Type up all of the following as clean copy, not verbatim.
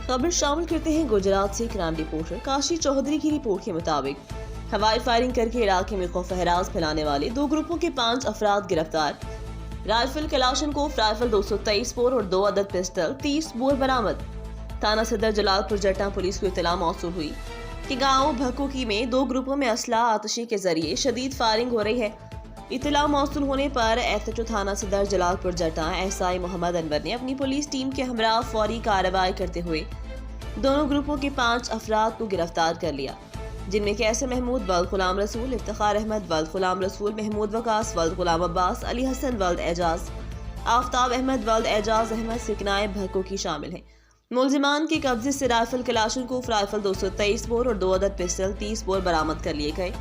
खबर शामिल करते हैं गुजरात से क्राइम रिपोर्टर काशी चौधरी की रिपोर्ट के मुताबिक हवाई फायरिंग करके इलाके में खौफ हरास फैलाने वाले 2 ग्रुपों के 5 अफराद गिरफ्तार। राइफल कलाशनकोफ राइफल 223 बोर और 2 अदद पिस्टल 30 बोर बरामद। थाना सदर जलालपुर जट्टा पुलिस को इत्तला मौसूल हुई कि गांव भक्कुकी में 2 ग्रुपों में असला आतिशी के जरिए शदीद फायरिंग हो रही है। इत्तला मौसूल होने पर एसएचओ थाना सदर जलालपुर जट्टा एसआई मोहम्मद अनवर ने अपनी पुलिस टीम के हमरा फौरी कार्रवाई करते हुए दोनों ग्रुपों के 5 अफराद को गिरफ्तार कर लिया, जिनमें कैसर महमूद वल्द गुलाम रसूल, इफ्तिखार अहमद वल्द गुलाम रसूल, महमूद वकास वल्द गुलाम अब्बास, अली हसन वल्द एजाज, आफ्ताब अहमद वल्द एजाज अहमद सिकनाए भक्कुकी शामिल हैं। मुलजिमान के कब्जे से राइफल कलाशनकोफ राइफल 223 बोर और 2 अदद पिस्टल 30 बोर बरामद कर लिए गए।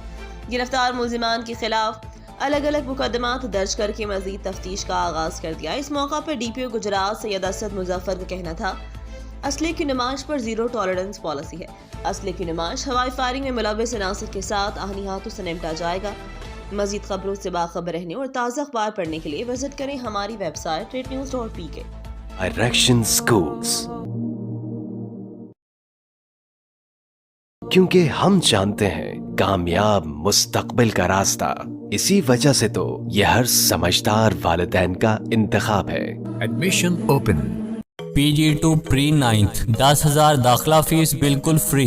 गिरफ्तार मुलजिमान के खिलाफ अलग अलग मुकदमात दर्ज करके मजीद तफ्तीश का आगाज कर दिया। इस मौका पर डीपीओ गुजरात सैयद असद मुजफ्फर का कहना था, असले की नुमाइश पर 0 टॉलरेंस पॉलिसी है। असले की नुमाइश हवाई फायरिंग में मुलव्वस अनासर के साथ आहनी हाथों से निपटा जाएगा। मजीद खबरों से बाखबर रहने और ताज़ा अखबार पढ़ने के लिए विजिट करें हमारी वेबसाइट rednews.pk। Direction Schools, क्योंकि हम जानते हैं कामयाब मुस्तकबिल का रास्ता, इसी वजह से तो यह हर समझदार वालिदैन का इंतखाब है। Admission open. PG2 pre 9th 10,000 दाखिला फीस बिल्कुल फ्री।